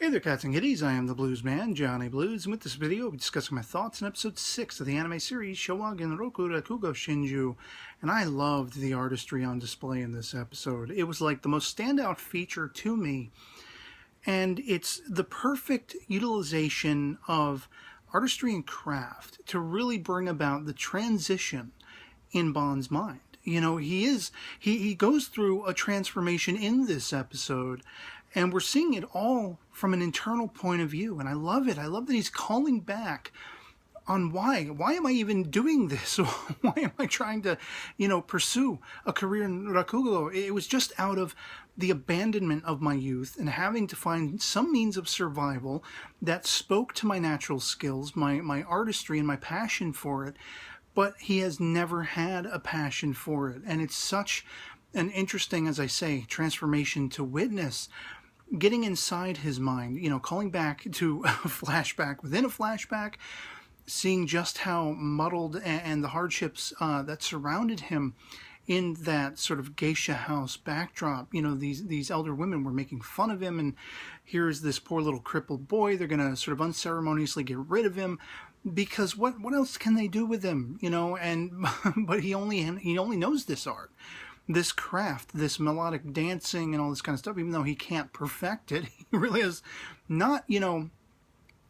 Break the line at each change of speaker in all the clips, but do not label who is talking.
Hey there, cats and kitties. I am the Blues Man, Johnny Blues, and with this video, I'll be discussing my thoughts on episode 6 of the anime series Shouwa Genroku Rakugo Shinjuu. And I loved the artistry on display in this episode. It was like the most standout feature to me, and it's the perfect utilization of artistry and craft to really bring about the transition in Bond's mind. You know, he goes through a transformation in this episode, and we're seeing it all from an internal point of view, and I love it. I love that he's calling back on why am I even doing this? Why am I trying to, pursue a career in Rakugo? It was just out of the abandonment of my youth and having to find some means of survival that spoke to my natural skills, my artistry, and my passion for it. But he has never had a passion for it, and it's such an interesting, as I say, transformation to witness. Getting inside his mind, calling back to a flashback within a flashback, seeing just how muddled and the hardships that surrounded him in that sort of geisha house backdrop. These elder women were making fun of him, and here's this poor little crippled boy. They're going to sort of unceremoniously get rid of him because what else can they do with him? And but he only knows this art, this craft, this melodic dancing and all this kind of stuff. Even though he can't perfect it, he really is not,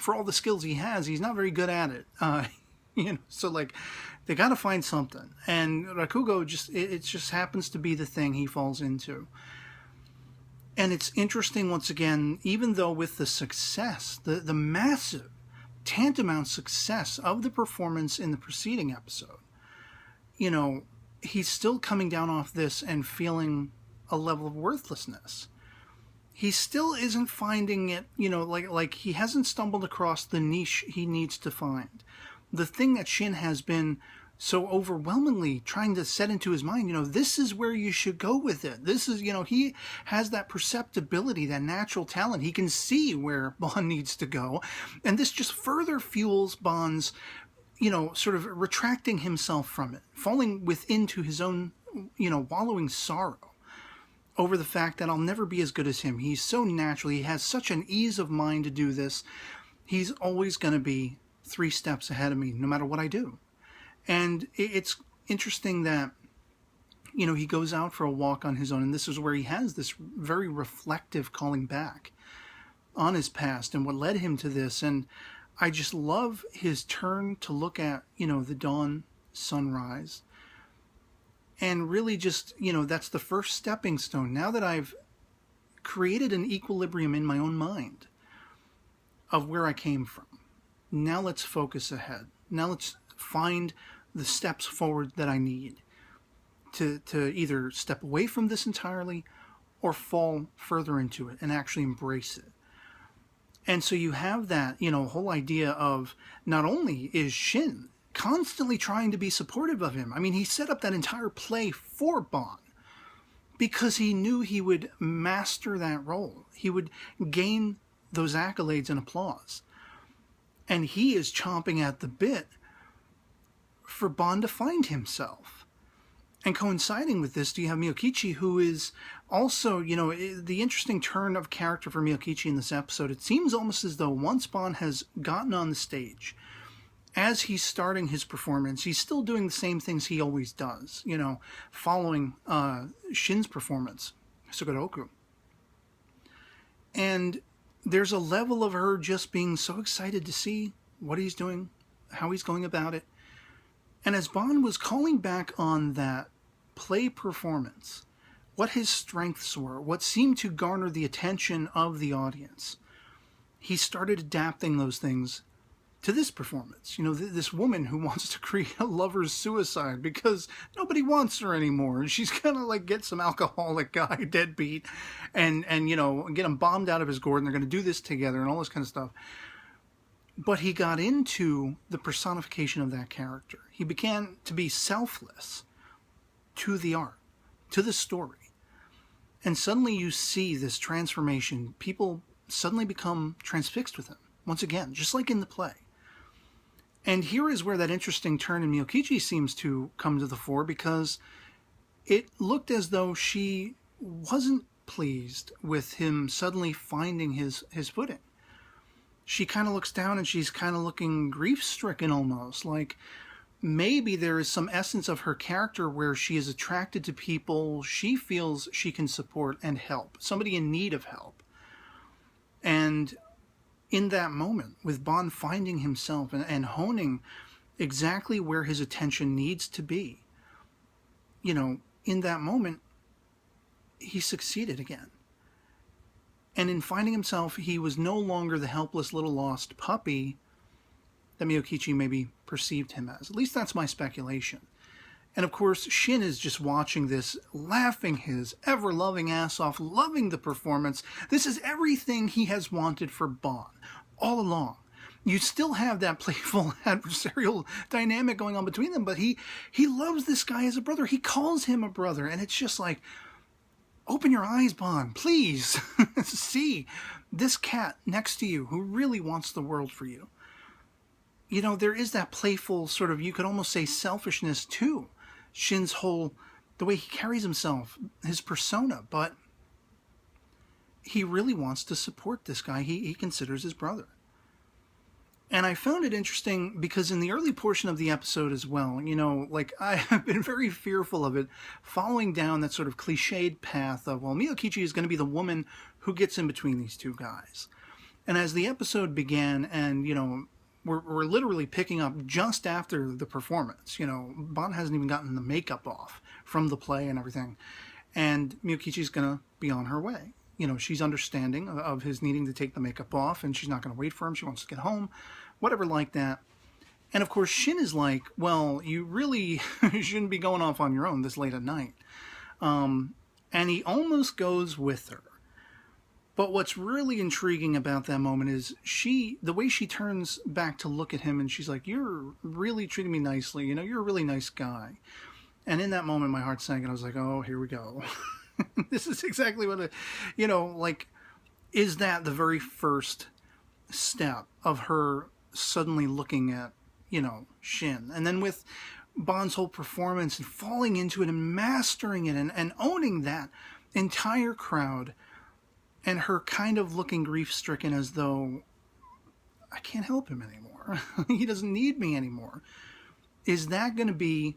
for all the skills he has, he's not very good at it. So like they got to find something, and Rakugo it just happens to be the thing he falls into. And it's interesting, once again, even though with the success, the massive tantamount success of the performance in the preceding episode, he's still coming down off this and feeling a level of worthlessness. He still isn't finding it, like he hasn't stumbled across the niche he needs to find. The thing that Shin has been so overwhelmingly trying to set into his mind, this is where you should go with it. This is, he has that perceptibility, that natural talent. He can see where Bond needs to go. And this just further fuels Bond's, sort of retracting himself from it, falling into his own, wallowing sorrow over the fact that I'll never be as good as him. He's so natural. He has such an ease of mind to do this. He's always going to be 3 steps ahead of me, no matter what I do. And it's interesting that, he goes out for a walk on his own, and this is where he has this very reflective calling back on his past and what led him to this. And I just love his turn to look at, the dawn sunrise. And really just, that's the first stepping stone. Now that I've created an equilibrium in my own mind of where I came from, now let's focus ahead. Now let's find the steps forward that I need to either step away from this entirely or fall further into it and actually embrace it. And so you have that, whole idea of not only is Shin constantly trying to be supportive of him. I mean, he set up that entire play for Bond because he knew he would master that role. He would gain those accolades and applause. And he is chomping at the bit for Bond to find himself. And coinciding with this, you have Miyokichi, who is also, the interesting turn of character for Miyokichi in this episode. It seems almost as though once Bond has gotten on the stage, as he's starting his performance, he's still doing the same things he always does, following Shin's performance, Sugoroku. And there's a level of her just being so excited to see what he's doing, how he's going about it. And as Bond was calling back on that play performance, what his strengths were, what seemed to garner the attention of the audience, he started adapting those things to this performance. This woman who wants to create a lover's suicide because nobody wants her anymore. And she's going to like get some alcoholic guy, deadbeat, and get him bombed out of his gourd, and they're going to do this together and all this kind of stuff. But he got into the personification of that character. He began to be selfless to the art, to the story. And suddenly you see this transformation. People suddenly become transfixed with him, once again, just like in the play. And here is where that interesting turn in Miyokichi seems to come to the fore, because it looked as though she wasn't pleased with him suddenly finding his footing. She kind of looks down and she's kind of looking grief-stricken almost, like maybe there is some essence of her character where she is attracted to people she feels she can support and help, somebody in need of help. And in that moment, with Bon finding himself and honing exactly where his attention needs to be, you know, in that moment, he succeeded again. And in finding himself, he was no longer the helpless little lost puppy that Miyokichi maybe perceived him as. At least that's my speculation. And of course, Shin is just watching this, laughing his ever-loving ass off, loving the performance. This is everything he has wanted for Bon all along. You still have that playful adversarial dynamic going on between them, but he loves this guy as a brother. He calls him a brother, and it's just like, open your eyes, Bon, please. See this cat next to you who really wants the world for you. You know, there is that playful sort of, you could almost say, selfishness to Shin's whole, the way he carries himself, his persona, but he really wants to support this guy he considers his brother. And I found it interesting because in the early portion of the episode as well, you know, like I have been very fearful of it following down that sort of cliched path of, well, Miyokichi is going to be the woman who gets in between these two guys. And as the episode began and, you know, we're literally picking up just after the performance, you know, Bon hasn't even gotten the makeup off from the play and everything. And Miyokichi's going to be on her way. You know, she's understanding of his needing to take the makeup off, and she's not going to wait for him. She wants to get home, whatever like that. And of course, Shin is like, well, you really shouldn't be going off on your own this late at night. And he almost goes with her. But what's really intriguing about that moment is the way she turns back to look at him, and she's like, you're really treating me nicely. You know, you're a really nice guy. And in that moment, my heart sank, and I was like, oh, here we go. This is exactly what, you know, like, is that the very first step of her suddenly looking at, you know, Shin? And then with Bon's whole performance and falling into it and mastering it and owning that entire crowd, and her kind of looking grief-stricken as though, I can't help him anymore. He doesn't need me anymore. Is that going to be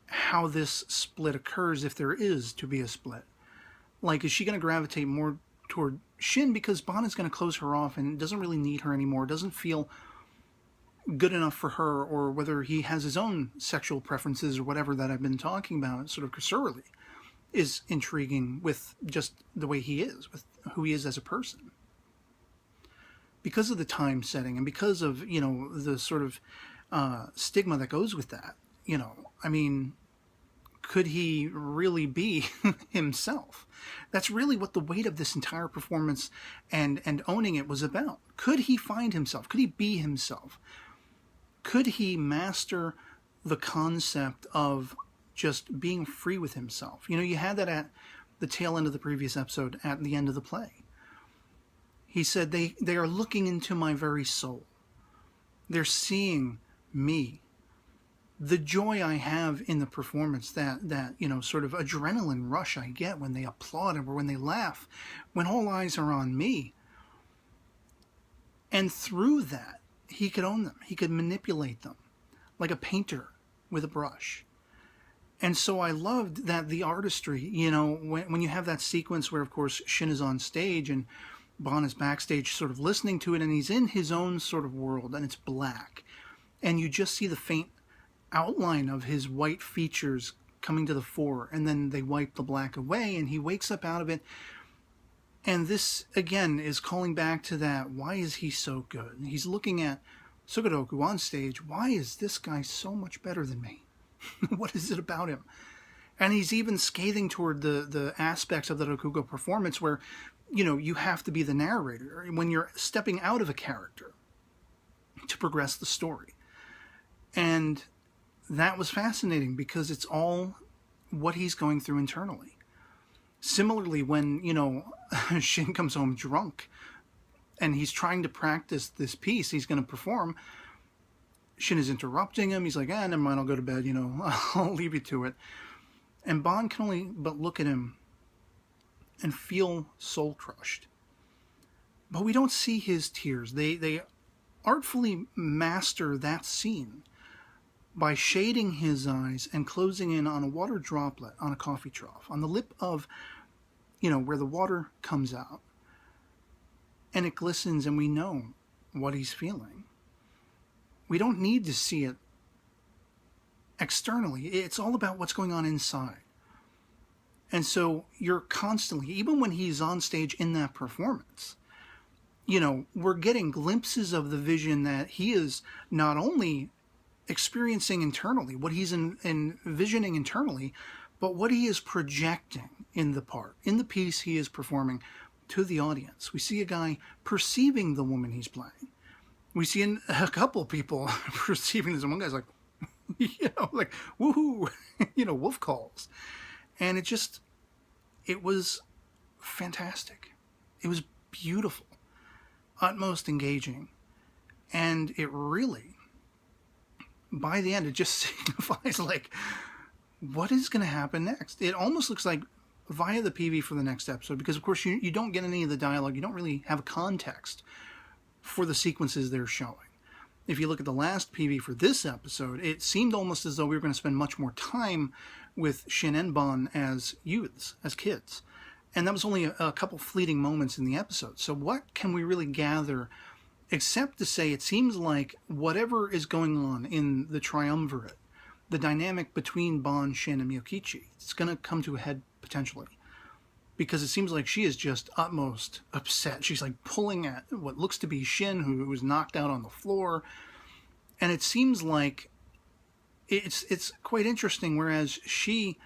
how this split occurs, if there is to be a split? Like, is she going to gravitate more toward Shin because Bon is going to close her off and doesn't really need her anymore, doesn't feel good enough for her, or whether he has his own sexual preferences or whatever that I've been talking about sort of cursorily is intriguing with just the way he is, with who he is as a person. Because of the time setting and because of, you know, the sort of stigma that goes with that, you know, I mean, could he really be himself? That's really what the weight of this entire performance and owning it was about. Could he find himself? Could he be himself? Could he master the concept of just being free with himself? You know, you had that at the tail end of the previous episode, at the end of the play. He said, they are looking into my very soul. They're seeing me. The joy I have in the performance, that you know, sort of adrenaline rush I get when they applaud or when they laugh, when all eyes are on me. And through that, he could own them. He could manipulate them like a painter with a brush. And so I loved that the artistry, you know, when you have that sequence where, of course, Shin is on stage and Bon is backstage sort of listening to it, and he's in his own sort of world, and it's black. And you just see the faint outline of his white features coming to the fore, and then they wipe the black away, and he wakes up out of it. And this, again, is calling back to that, why is he so good? And he's looking at Sugoroku on stage. Why is this guy so much better than me? What is it about him? And he's even scathing toward the aspects of the Rakugo performance where, you know, you have to be the narrator when you're stepping out of a character to progress the story. And that was fascinating because it's all what he's going through internally. Similarly, when, you know, Shin comes home drunk and he's trying to practice this piece he's going to perform, Shin is interrupting him. He's like, never mind, I'll go to bed, you know, I'll leave you to it. And Bon can only but look at him and feel soul-crushed. But we don't see his tears. They artfully master that scene by shading his eyes and closing in on a water droplet on a coffee trough, on the lip of, where the water comes out. And it glistens and we know what he's feeling. We don't need to see it externally. It's all about what's going on inside. And so you're constantly, even when he's on stage in that performance, we're getting glimpses of the vision that he is not only experiencing internally, what he's envisioning internally, but what he is projecting in the part, in the piece he is performing to the audience. We see a guy perceiving the woman he's playing. We see a couple people perceiving this, and one guy's like, like, woohoo, wolf calls. And it was fantastic. It was beautiful, utmost engaging. And it really, by the end, it just signifies, like, what is going to happen next? It almost looks like via the PV for the next episode, because, of course, you don't get any of the dialogue. You don't really have a context for the sequences they're showing. If you look at the last PV for this episode, it seemed almost as though we were going to spend much more time with Shin and Bon as youths, as kids. And that was only a couple fleeting moments in the episode. So what can we really gather, except to say it seems like whatever is going on in the triumvirate, the dynamic between Bon, Shin, and Miyokichi, it's going to come to a head potentially. Because it seems like she is just utmost upset. She's like pulling at what looks to be Shin, who was knocked out on the floor. And it seems like it's quite interesting, whereas she,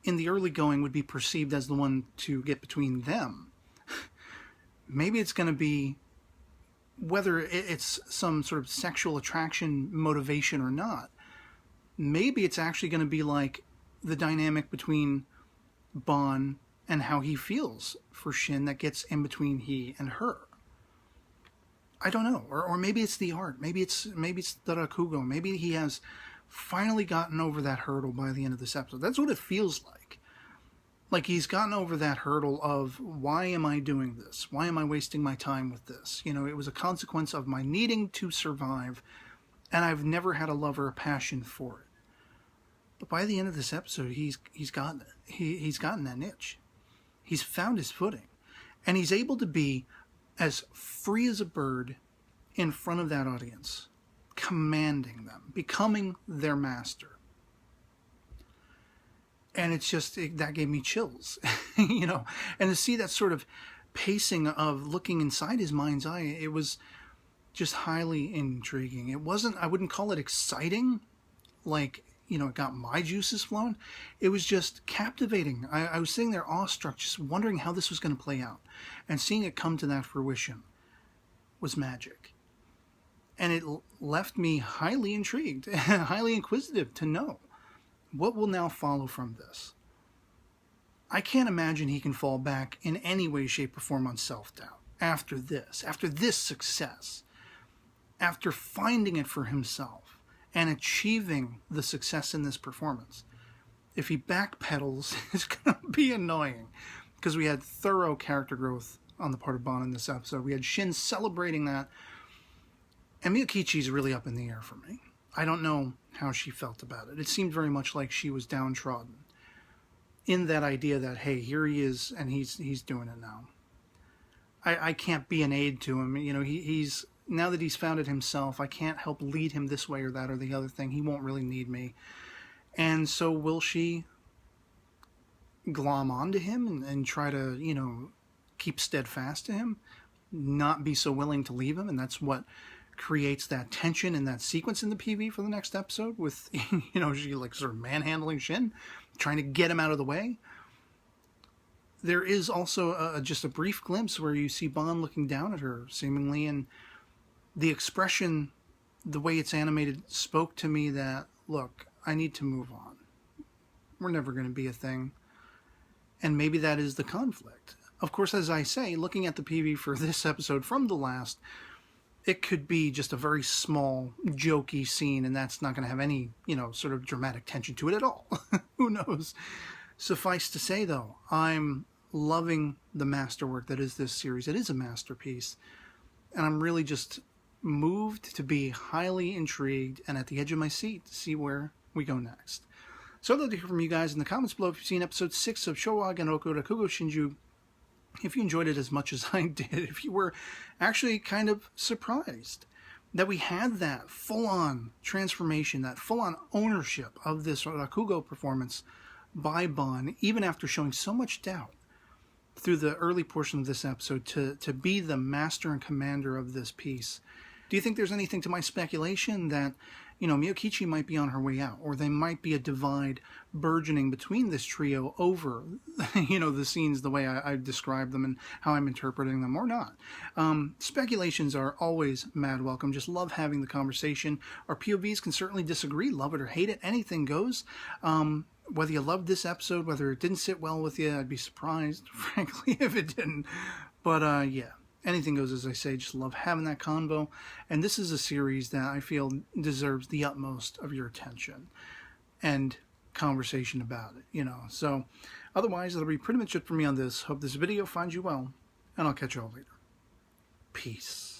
in the early going, would be perceived as the one to get between them. Maybe it's going to be, whether it's some sort of sexual attraction motivation or not, maybe it's actually going to be like the dynamic between Bon and how he feels for Shin that gets in between he and her. I don't know. Or maybe it's the art. Maybe it's the Rakugo. Maybe he has finally gotten over that hurdle by the end of this episode. That's what it feels like. Like he's gotten over that hurdle of, why am I doing this? Why am I wasting my time with this? It was a consequence of my needing to survive, and I've never had a love or a passion for it. But by the end of this episode, he's gotten it. He's gotten that niche. He's found his footing. And he's able to be as free as a bird in front of that audience, commanding them, becoming their master. And it's just, that gave me chills, and to see that sort of pacing of looking inside his mind's eye, it was just highly intriguing. It wasn't, I wouldn't call it exciting, like, it got my juices flowing. It was just captivating. I was sitting there awestruck, just wondering how this was going to play out. And seeing it come to that fruition was magic. And it left me highly intrigued, highly inquisitive to know what will now follow from this. I can't imagine he can fall back in any way, shape, or form on self-doubt after this success, after finding it for himself and achieving the success in this performance. If he backpedals, it's going to be annoying, because we had thorough character growth on the part of Bon in this episode. We had Shin celebrating that, and Miyokichi's really up in the air for me. I don't know how she felt about it. It seemed very much like she was downtrodden in that idea that, hey, here he is, and he's doing it now. I can't be an aid to him. He's now that he's found it himself, I can't help lead him this way or that or the other thing. He won't really need me. And so will she glom onto him and try to, keep steadfast to him, not be so willing to leave him? And that's what creates that tension in that sequence in the PV for the next episode with, she like sort of manhandling Shin, trying to get him out of the way. There is also just a brief glimpse where you see Bon looking down at her, seemingly, and the expression, the way it's animated, spoke to me that, look, I need to move on. We're never going to be a thing. And maybe that is the conflict. Of course, as I say, looking at the PV for this episode from the last, it could be just a very small, jokey scene, and that's not going to have any, sort of dramatic tension to it at all. Who knows? Suffice to say, though, I'm loving the masterwork that is this series. It is a masterpiece. And I'm really just moved to be highly intrigued and at the edge of my seat to see where we go next. So I'd love to hear from you guys in the comments below if you've seen episode 6 of Shouwa Genroku Rakugo Shinjuu, if you enjoyed it as much as I did, if you were actually kind of surprised that we had that full-on transformation, that full-on ownership of this Rakugo performance by Bon, even after showing so much doubt through the early portion of this episode to be the master and commander of this piece. Do you think there's anything to my speculation that, Miyokichi might be on her way out, or there might be a divide burgeoning between this trio over, the scenes the way I describe them and how I'm interpreting them, or not? Speculations are always mad welcome. Just love having the conversation. Our POVs can certainly disagree, love it or hate it. Anything goes. Whether you loved this episode, whether it didn't sit well with you, I'd be surprised, frankly, if it didn't. But, yeah. Anything goes, as I say. Just love having that convo. And this is a series that I feel deserves the utmost of your attention and conversation about it, So, otherwise, that'll be pretty much it for me on this. Hope this video finds you well, and I'll catch you all later. Peace.